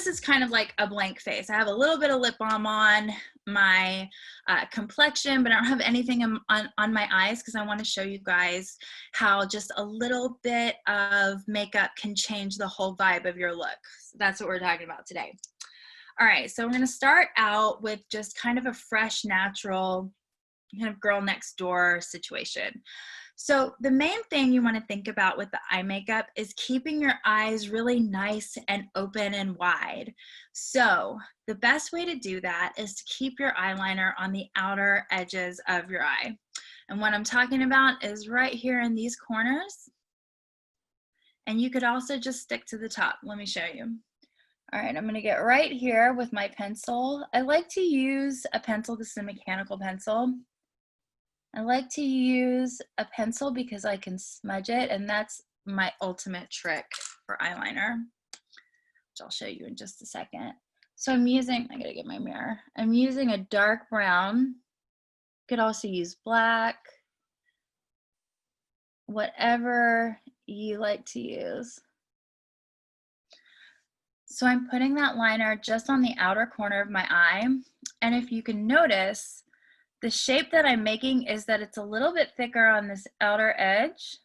this is kind of like a blank face. I have a little bit of lip balm on my complexion, but I don't have anything on my eyes because I want to show you guys how just a little bit of makeup can change the whole vibe of your look. So that's what we're talking about today. All right, so we're going to start out with just kind of a fresh, natural kind of girl next door situation. So the main thing you want to think about with the eye makeup is keeping your eyes really nice and open and wide. So the best way to do that is to keep your eyeliner on the outer edges of your eye. And what I'm talking about is right here in these corners. And you could also just stick to the top. Let me show you. All right, I'm going to get right here with my pencil. I like to use a pencil. This is a mechanical pencil. I like to use a pencil because I can smudge it, and that's my ultimate trick for eyeliner, which I'll show you in just a second. So I'm using, I gotta get my mirror. I'm using a dark brown. You could also use black, whatever you like to use. So I'm putting that liner just on the outer corner of my eye, and if you can notice, the shape that I'm making is that it's a little bit thicker on this outer edge,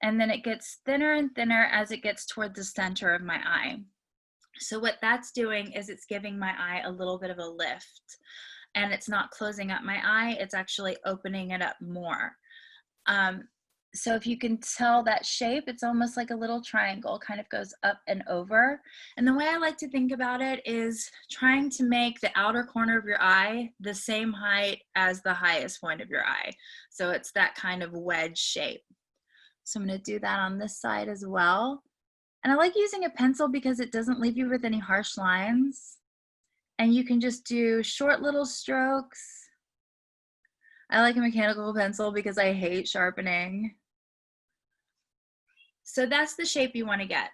and then it gets thinner and thinner as it gets toward the center of my eye. So what that's doing is it's giving my eye a little bit of a lift, and it's not closing up my eye, it's actually opening it up more. So if you can tell that shape, it's almost like a little triangle, kind of goes up and over. And the way I like to think about it is trying to make the outer corner of your eye the same height as the highest point of your eye. So it's that kind of wedge shape. So I'm going to do that on this side as well. And I like using a pencil because it doesn't leave you with any harsh lines. And you can just do short little strokes. I like a mechanical pencil because I hate sharpening. So that's the shape you want to get.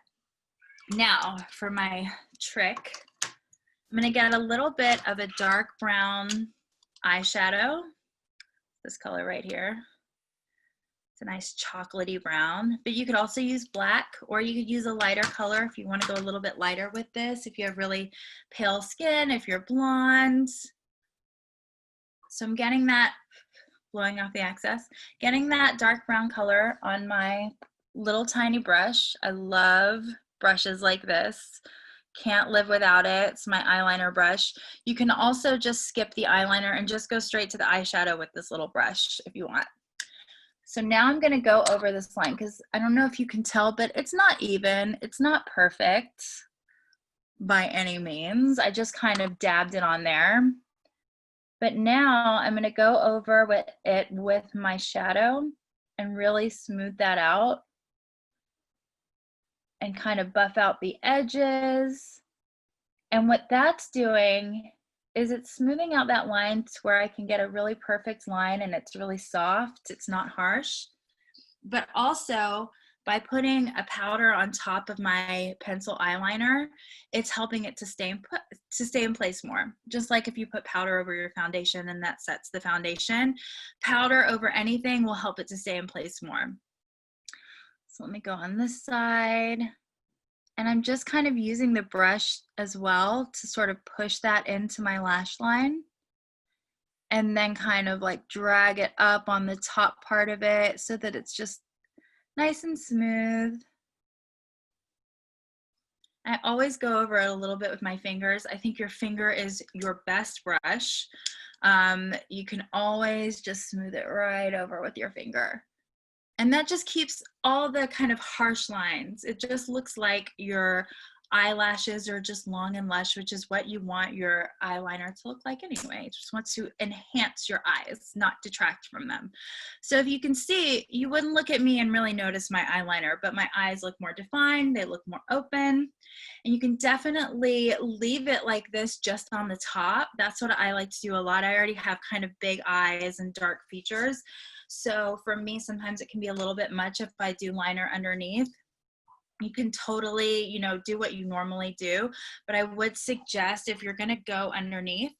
Now for my trick, I'm going to get a little bit of a dark brown eyeshadow, this color right here. It's a nice chocolatey brown, but you could also use black, or you could use a lighter color if you want to go a little bit lighter with this, if you have really pale skin, if you're blonde. So I'm getting that, blowing off the excess, getting that dark brown color on my little tiny brush. I love brushes like this. Can't live without it. It's my eyeliner brush. You can also just skip the eyeliner and just go straight to the eyeshadow with this little brush if you want. So now I'm going to go over this line because I don't know if you can tell, but it's not even. It's not perfect by any means. I just kind of dabbed it on there. But now I'm going to go over with it with my shadow and really smooth that out and kind of buff out the edges. And what that's doing is it's smoothing out that line to where I can get a really perfect line and it's really soft, it's not harsh. But also by putting a powder on top of my pencil eyeliner, it's helping it to stay in place more. Just like if you put powder over your foundation and that sets the foundation, powder over anything will help it to stay in place more. So let me go on this side. And I'm just kind of using the brush as well to sort of push that into my lash line. And then kind of like drag it up on the top part of it so that it's just nice and smooth. I always go over it a little bit with my fingers. I think your finger is your best brush. You can always just smooth it right over with your finger. And that just keeps all the kind of harsh lines. It just looks like your eyelashes are just long and lush, which is what you want your eyeliner to look like anyway. It just wants to enhance your eyes, not detract from them. So if you can see, you wouldn't look at me and really notice my eyeliner, but my eyes look more defined, they look more open. And you can definitely leave it like this just on the top. That's what I like to do a lot. I already have kind of big eyes and dark features. So for me, sometimes it can be a little bit much if I do liner underneath. You can totally, you know, do what you normally do, but I would suggest if you're gonna go underneath,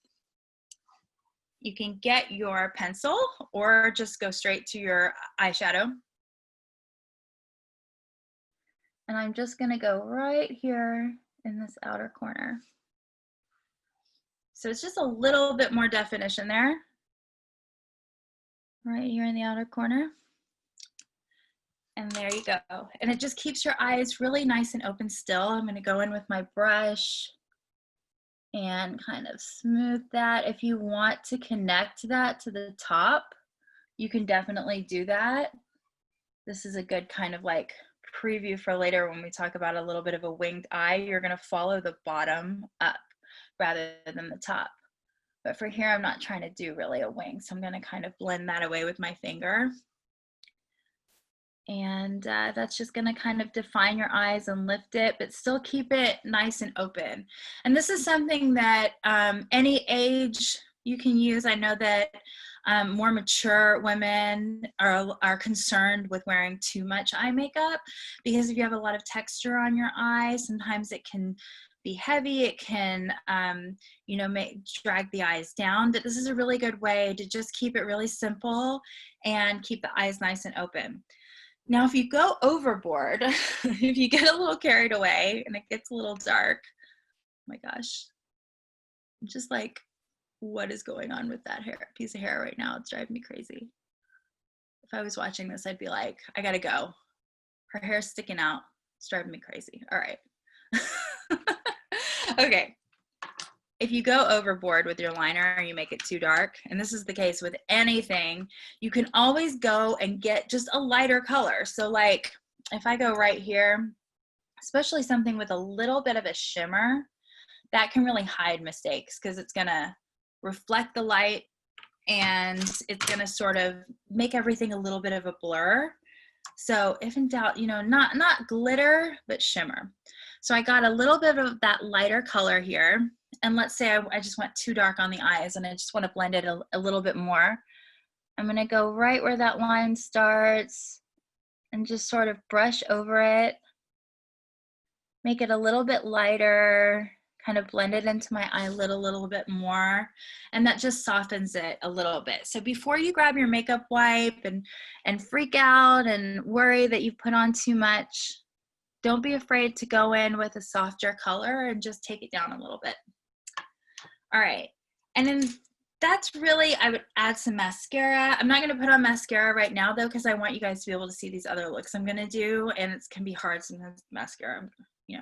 you can get your pencil or just go straight to your eyeshadow. And I'm just gonna go right here in this outer corner. So it's just a little bit more definition there, right here in the outer corner. And there you go. And it just keeps your eyes really nice and open still. I'm going to go in with my brush and kind of smooth that. If you want to connect that to the top, you can definitely do that. This is a good kind of like preview for later when we talk about a little bit of a winged eye. You're going to follow the bottom up rather than the top. But for here, I'm not trying to do really a wing, so I'm going to kind of blend that away with my finger. And that's just going to kind of define your eyes and lift it, but still keep it nice and open. And this is something that any age you can use. I know that more mature women are concerned with wearing too much eye makeup, because if you have a lot of texture on your eye, sometimes it can be heavy. It can, you know, drag the eyes down. But this is a really good way to just keep it really simple and keep the eyes nice and open. Now, if you go overboard, if you get a little carried away and it gets a little dark, oh my gosh, I'm just like, what is going on with that piece of hair right now? It's driving me crazy. If I was watching this, I'd be like, I gotta go. Her hair's sticking out. It's driving me crazy. All right. Okay. If you go overboard with your liner and you make it too dark, and this is the case with anything, you can always go and get just a lighter color. So like if I go right here, especially something with a little bit of a shimmer, that can really hide mistakes because it's gonna reflect the light and it's gonna sort of make everything a little bit of a blur. So if in doubt, you know, not glitter, but shimmer. So I got a little bit of that lighter color here. And let's say I just went too dark on the eyes and I just want to blend it a little bit more. I'm going to go right where that line starts and just sort of brush over it. Make it a little bit lighter, kind of blend it into my eyelid a little bit more. And that just softens it a little bit. So before you grab your makeup wipe and freak out and worry that you've put on too much, don't be afraid to go in with a softer color and just take it down a little bit. All right, and then that's really, I would add some mascara. I'm not gonna put on mascara right now though, because I want you guys to be able to see these other looks I'm gonna do, and it can be hard sometimes with mascara.